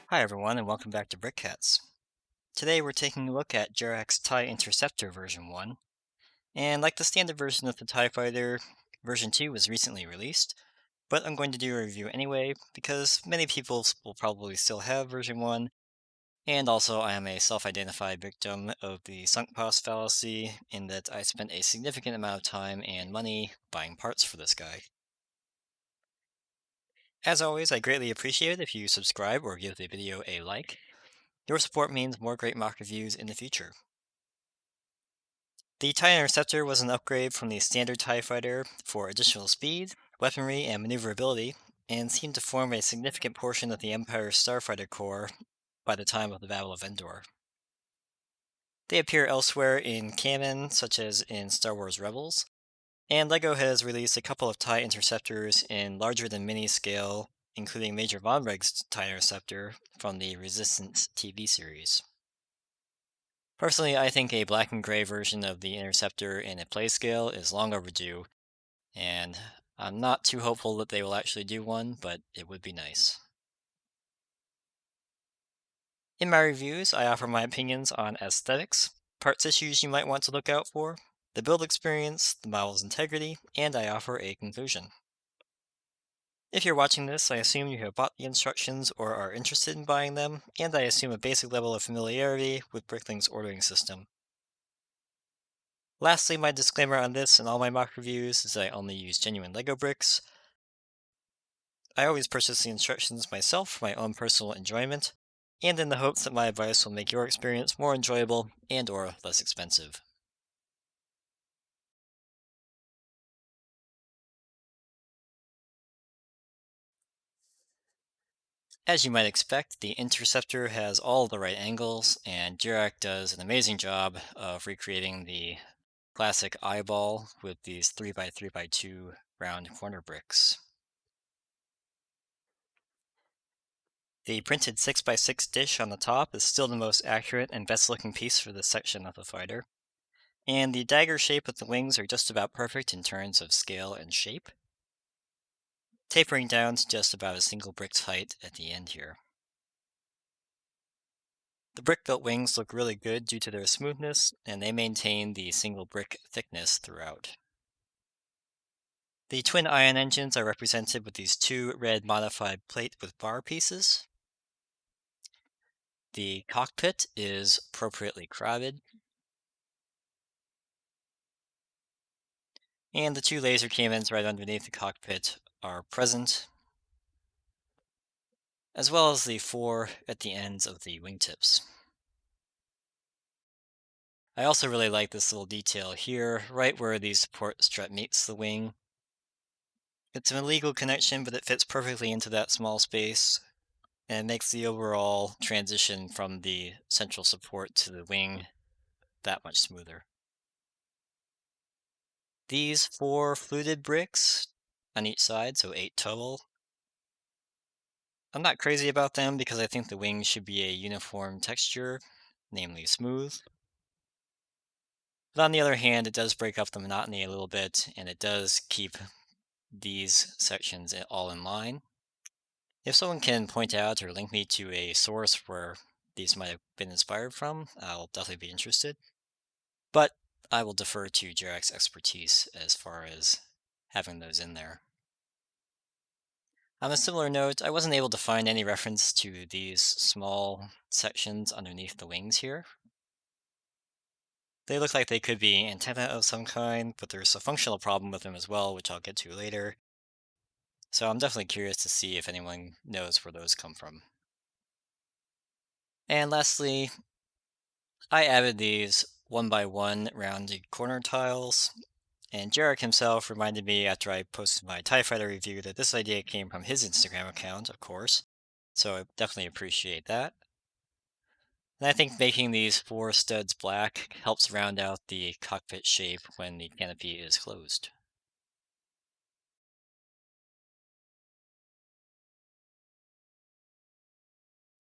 Hi everyone and welcome back to Brickcats. Today we're taking a look at Jerac's TIE Interceptor version 1, and like the standard version of the TIE Fighter, version 2 was recently released, but I'm going to do a review anyway because many people will probably still have version 1, and also I am a self-identified victim of the sunk cost fallacy in that I spent a significant amount of time and money buying parts for this guy. As always, I greatly appreciate it if you subscribe or give the video a like. Your support means more great mock reviews in the future. The TIE Interceptor was an upgrade from the standard TIE Fighter for additional speed, weaponry, and maneuverability, and seemed to form a significant portion of the Empire's Starfighter Corps by the time of the Battle of Endor. They appear elsewhere in canon, such as in Star Wars Rebels, and LEGO has released a couple of TIE Interceptors in larger-than-mini scale, including Major Von Reg's TIE Interceptor from the Resistance TV series. Personally, I think a black and gray version of the Interceptor in a playscale is long overdue, and I'm not too hopeful that they will actually do one, but it would be nice. In my reviews, I offer my opinions on aesthetics, parts issues you might want to look out for, the build experience, the model's integrity, and I offer a conclusion. If you're watching this, I assume you have bought the instructions or are interested in buying them, and I assume a basic level of familiarity with Brickling's ordering system. Lastly, my disclaimer on this and all my mock reviews is that I only use genuine LEGO bricks. I always purchase the instructions myself for my own personal enjoyment, and in the hopes that my advice will make your experience more enjoyable and or less expensive. As you might expect, the Interceptor has all the right angles, and Jerac does an amazing job of recreating the classic eyeball with these 3x3x2 round corner bricks. The printed 6x6 dish on the top is still the most accurate and best looking piece for this section of the fighter, and the dagger shape of the wings are just about perfect in terms of scale and shape, tapering down to just about a single brick's height at the end here. The brick-built wings look really good due to their smoothness, and they maintain the single brick thickness throughout. The twin ion engines are represented with these two red modified plate with bar pieces. The cockpit is appropriately crowded, and the two laser cannons right underneath the cockpit are present, as well as the four at the ends of the wingtips. I also really like this little detail here, right where the support strut meets the wing. It's an illegal connection, but it fits perfectly into that small space, and makes the overall transition from the central support to the wing that much smoother. These four fluted bricks on each side, so 8 total. I'm not crazy about them because I think the wings should be a uniform texture, namely smooth. But on the other hand, it does break up the monotony a little bit, and it does keep these sections all in line. If someone can point out or link me to a source where these might have been inspired from, I'll definitely be interested. But I will defer to Jerac's expertise as far as having those in there. On a similar note, I wasn't able to find any reference to these small sections underneath the wings here. They look like they could be antenna of some kind, but there's a functional problem with them as well, which I'll get to later. So I'm definitely curious to see if anyone knows where those come from. And lastly, I added these one by one rounded corner tiles, and Jerac himself reminded me after I posted my TIE Fighter review that this idea came from his Instagram account, of course. So I definitely appreciate that. And I think making these four studs black helps round out the cockpit shape when the canopy is closed.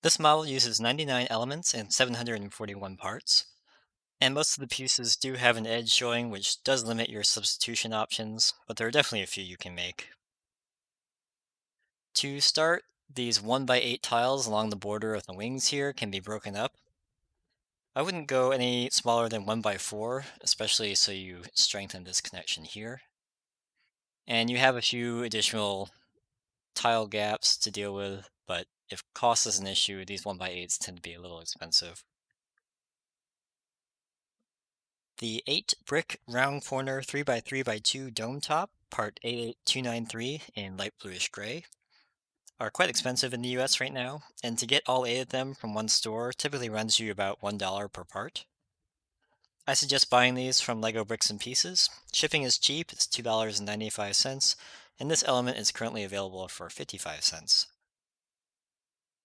This model uses 99 elements and 741 parts, and most of the pieces do have an edge showing, which does limit your substitution options, but there are definitely a few you can make. To start, these 1 by 8 tiles along the border of the wings here can be broken up. I wouldn't go any smaller than 1 by 4, especially so you strengthen this connection here. And you have a few additional tile gaps to deal with, but if cost is an issue, these 1 by 8s tend to be a little expensive. The 8 brick round corner 3 by 3 by 2 dome top, part A8293 in light bluish gray, are quite expensive in the US right now, and to get all 8 of them from one store typically runs you about $1 per part. I suggest buying these from Lego Bricks and Pieces. Shipping is cheap, it's $2.95, and this element is currently available for 55 cents.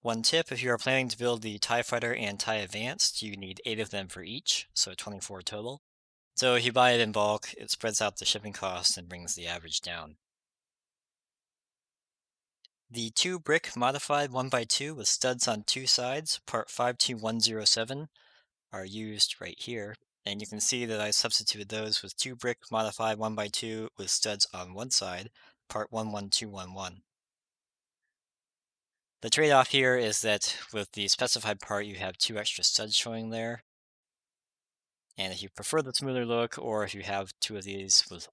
One tip, if you are planning to build the TIE Fighter and TIE Advanced, you need 8 of them for each, so 24 total. So if you buy it in bulk, it spreads out the shipping cost and brings the average down. The 2 brick modified 1 by 2 with studs on two sides, part 52107, are used right here. And you can see that I substituted those with 2 brick modified 1 by 2 with studs on one side, part 11211. The trade-off here is that with the specified part you have 2 extra studs showing there. And if you prefer the smoother look, or if you have 2 of these with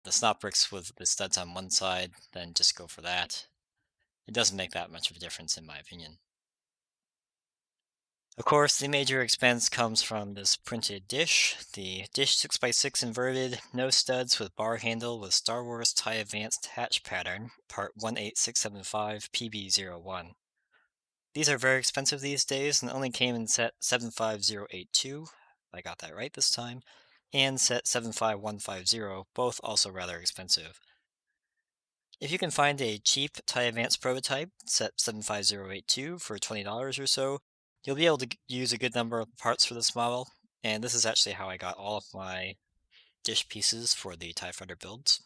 the snot bricks with the studs on one side, then just go for that. It doesn't make that much of a difference in my opinion. Of course, the major expense comes from this printed dish. The dish 6x6 inverted, no studs with bar handle with Star Wars TIE Advanced hatch pattern, part 18675 PB01. These are very expensive these days and only came in set 75082. I got that right this time. And set 75150, both also rather expensive. If you can find a cheap TIE Advanced prototype, set 75082 for $20 or so, you'll be able to use a good number of parts for this model, and this is actually how I got all of my dish pieces for the TIE Fighter builds.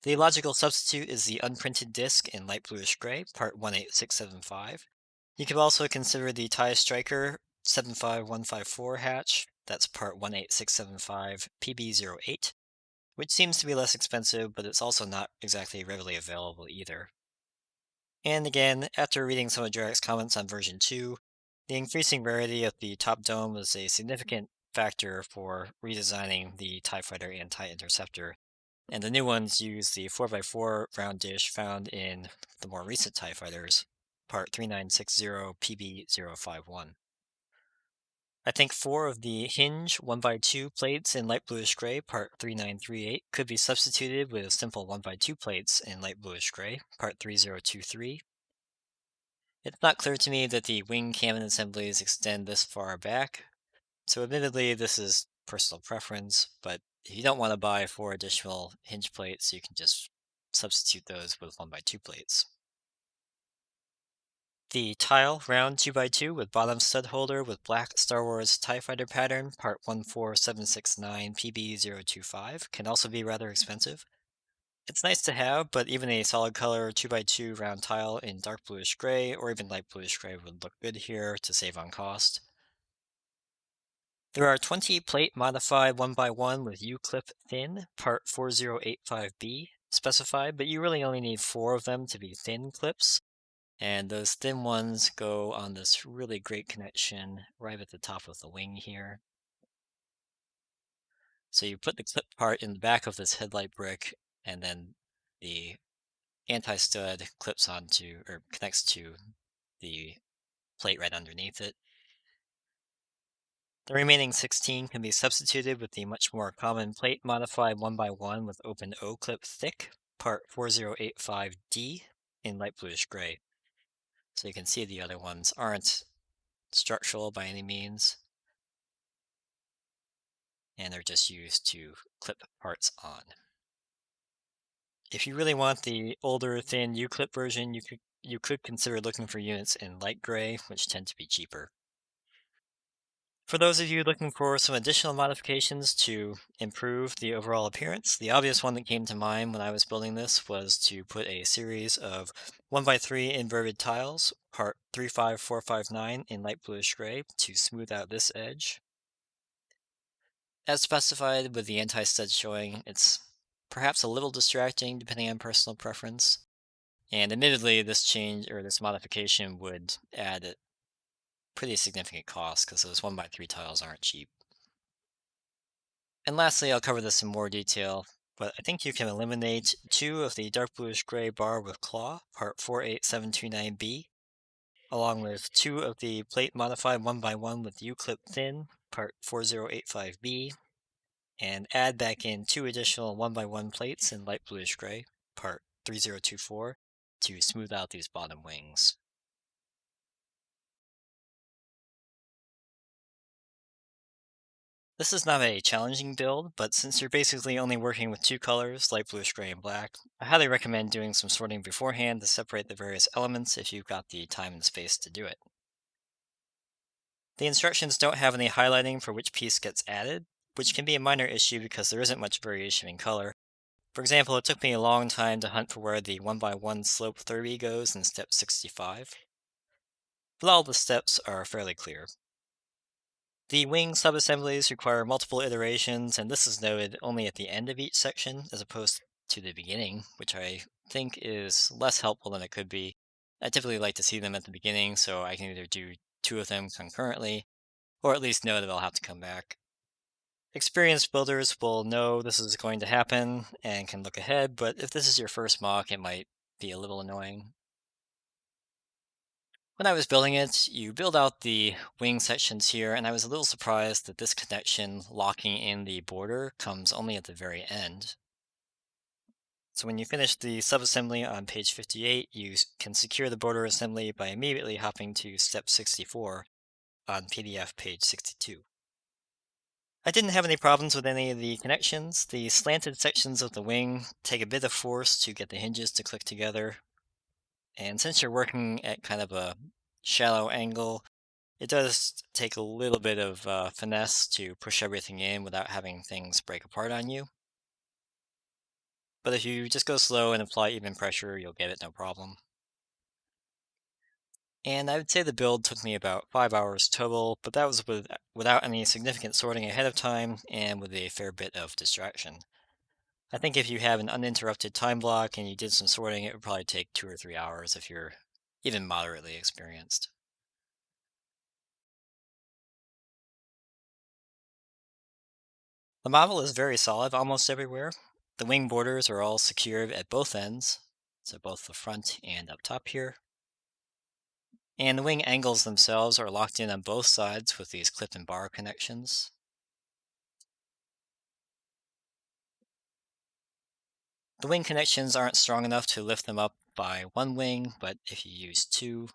The logical substitute is the unprinted disc in light bluish gray, part 18675. You could also consider the TIE Striker 75154 hatch, that's part 18675 PB08, which seems to be less expensive, but it's also not exactly readily available either. And again, after reading some of Jarac's comments on version 2, the increasing rarity of the top dome was a significant factor for redesigning the TIE Fighter and TIE Interceptor, and the new ones use the 4x4 round dish found in the more recent TIE Fighters, part 3960 PB051. I think 4 of the hinge 1 by 2 plates in light bluish gray, part 3938, could be substituted with simple 1 by 2 plates in light bluish gray, part 3023. It's not clear to me that the wing cannon assemblies extend this far back, so admittedly this is personal preference, but if you don't want to buy 4 additional hinge plates, you can just substitute those with 1 by 2 plates. The tile round 2 by 2 with bottom stud holder with black Star Wars TIE Fighter pattern, part 14769 PB025, can also be rather expensive. It's nice to have, but even a solid color 2 by 2 round tile in dark bluish gray or even light bluish gray would look good here to save on cost. There are 20 plate modified 1 by 1 with U-clip thin, part 4085B specified, but you really only need 4 of them to be thin clips. And those thin ones go on this really great connection right at the top of the wing here. So you put the clip part in the back of this headlight brick, and then the anti-stud clips onto or connects to the plate right underneath it. The remaining 16 can be substituted with the much more common plate modified 1x1 with open O-clip thick, part 4085D in light bluish gray. So you can see the other ones aren't structural by any means, and they're just used to clip parts on. If you really want the older, thin U-clip version, you could consider looking for units in light gray, which tend to be cheaper. For those of you looking for some additional modifications to improve the overall appearance, the obvious one that came to mind when I was building this was to put a series of 1x3 inverted tiles, part 35459 in light bluish gray, to smooth out this edge. As specified with the anti-stud showing, it's perhaps a little distracting depending on personal preference. And admittedly, this change or this modification would add a pretty significant cost because those 1x3 tiles aren't cheap. And lastly, I'll cover this in more detail, but I think you can eliminate 2 of the dark bluish gray bar with claw, part 48729B, along with 2 of the plate modified 1x1 with U-clip thin, part 4085B, and add back in 2 additional 1x1 plates in light bluish gray, part 3024, to smooth out these bottom wings. This is not a challenging build, but since you're basically only working with 2 colors, light bluish gray and black, I highly recommend doing some sorting beforehand to separate the various elements if you've got the time and space to do it. The instructions don't have any highlighting for which piece gets added, which can be a minor issue because there isn't much variation in color. For example, it took me a long time to hunt for where the 1x1 slope 30 goes in step 65, but all the steps are fairly clear. The wing subassemblies require multiple iterations, and this is noted only at the end of each section as opposed to the beginning, which I think is less helpful than it could be. I typically like to see them at the beginning so I can either do 2 of them concurrently, or at least know that I'll have to come back. Experienced builders will know this is going to happen and can look ahead, but if this is your first mock, it might be a little annoying. When I was building it, you build out the wing sections here, and I was a little surprised that this connection locking in the border comes only at the very end. So when you finish the subassembly on page 58, you can secure the border assembly by immediately hopping to step 64 on PDF page 62. I didn't have any problems with any of the connections. The slanted sections of the wing take a bit of force to get the hinges to click together. And since you're working at kind of a shallow angle, it does take a little bit of finesse to push everything in without having things break apart on you. But if you just go slow and apply even pressure, you'll get it no problem. And I would say the build took me about 5 hours total, but that was without any significant sorting ahead of time and with a fair bit of distraction. I think if you have an uninterrupted time block and you did some sorting, it would probably take 2 or 3 hours if you're even moderately experienced. The model is very solid almost everywhere. The wing borders are all secured at both ends, so both the front and up top here. And the wing angles themselves are locked in on both sides with these clip and bar connections. The wing connections aren't strong enough to lift them up by one wing, but if you use 2,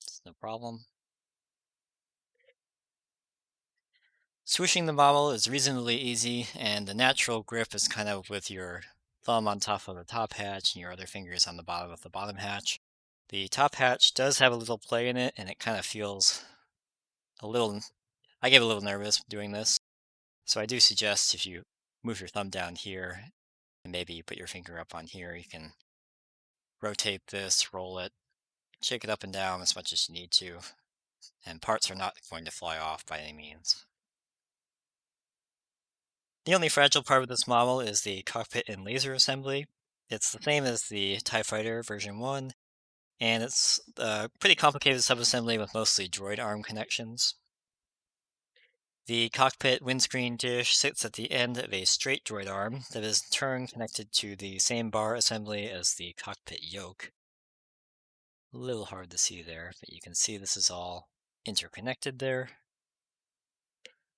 it's no problem. Swooshing the model is reasonably easy, and the natural grip is kind of with your thumb on top of the top hatch and your other fingers on the bottom of the bottom hatch. The top hatch does have a little play in it, and it kind of feels a little, I get a little nervous doing this. So I do suggest if you move your thumb down here and maybe you put your finger up on here, you can rotate this, roll it, shake it up and down as much as you need to, and parts are not going to fly off by any means. The only fragile part of this model is the cockpit and laser assembly. It's the same as the TIE Fighter version 1, and it's a pretty complicated subassembly with mostly droid arm connections. The cockpit windscreen dish sits at the end of a straight droid arm that is in turn connected to the same bar assembly as the cockpit yoke. A little hard to see there, but you can see this is all interconnected there.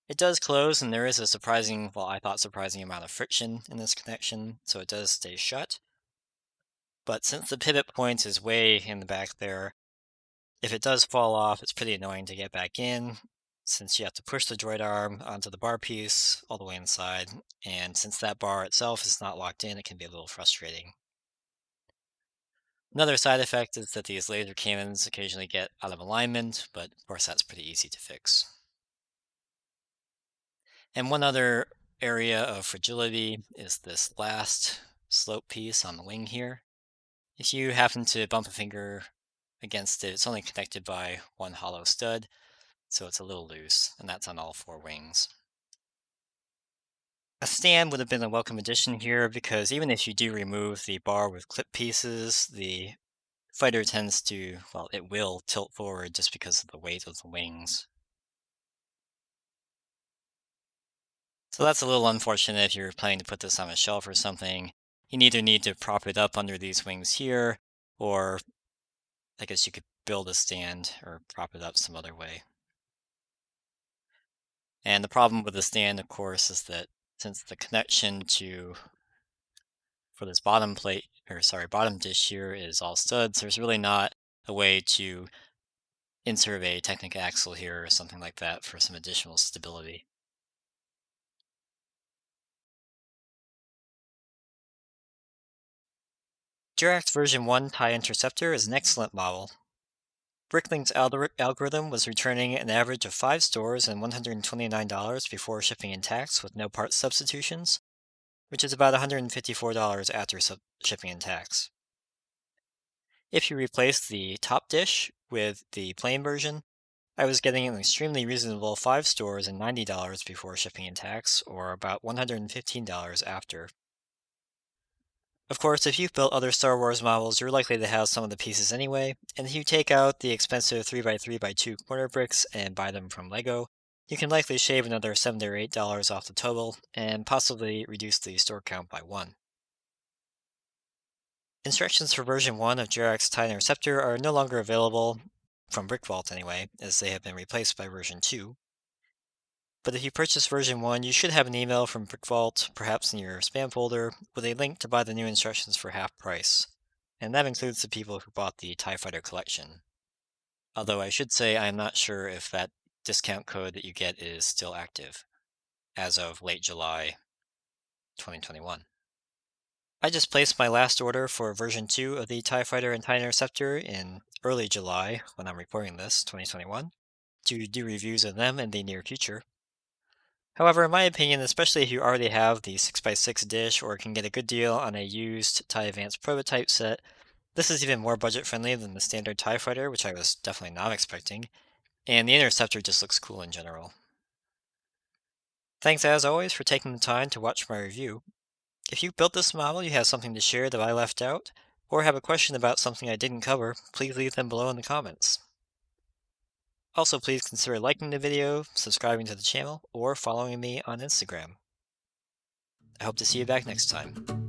It does close, and there is a surprising, well, I thought surprising amount of friction in this connection, so it does stay shut. But since the pivot point is way in the back there, if it does fall off, it's pretty annoying to get back in, since you have to push the droid arm onto the bar piece all the way inside, and since that bar itself is not locked in, it can be a little frustrating. Another side effect is that these laser cannons occasionally get out of alignment, but of course that's pretty easy to fix. And one other area of fragility is this last slope piece on the wing here. If you happen to bump a finger against it, it's only connected by one hollow stud, so it's a little loose, and that's on all four wings. A stand would have been a welcome addition here because even if you do remove the bar with clip pieces, the fighter tends to, well, it will tilt forward just because of the weight of the wings. So that's a little unfortunate if you're planning to put this on a shelf or something. You either need to prop it up under these wings here, or I guess you could build a stand or prop it up some other way. And the problem with the stand, of course, is that since the connection for this bottom plate, or sorry, bottom dish here is all studs, there's really not a way to insert a Technic axle here or something like that for some additional stability. Jerac's version 1 TIE Interceptor is an excellent model. Bricklink's algorithm was returning an average of 5 stores and $129 before shipping and tax with no part substitutions, which is about $154 after shipping and tax. If you replace the top dish with the plain version, I was getting an extremely reasonable 5 stores and $90 before shipping and tax, or about $115 after. Of course, if you've built other Star Wars models, you're likely to have some of the pieces anyway, and if you take out the expensive 3x3x2 corner bricks and buy them from LEGO, you can likely shave another $7 or $8 off the total, and possibly reduce the store count by 1. Instructions for version 1 of Jerac's TIE Interceptor are no longer available, from BrickVault anyway, as they have been replaced by version 2. But if you purchase version 1, you should have an email from BrickVault, perhaps in your spam folder, with a link to buy the new instructions for half price. And that includes the people who bought the TIE Fighter collection. Although I should say I am not sure if that discount code that you get is still active, as of late July 2021. I just placed my last order for version 2 of the TIE Fighter and TIE Interceptor in early July, when I'm recording this, 2021, to do reviews of them in the near future. However, in my opinion, especially if you already have the 6x6 dish or can get a good deal on a used TIE Advanced prototype set, this is even more budget friendly than the standard TIE Fighter, which I was definitely not expecting, and the Interceptor just looks cool in general. Thanks as always for taking the time to watch my review. If you built this model, you have something to share that I left out, or have a question about something I didn't cover, please leave them below in the comments. Also, please consider liking the video, subscribing to the channel, or following me on Instagram. I hope to see you back next time.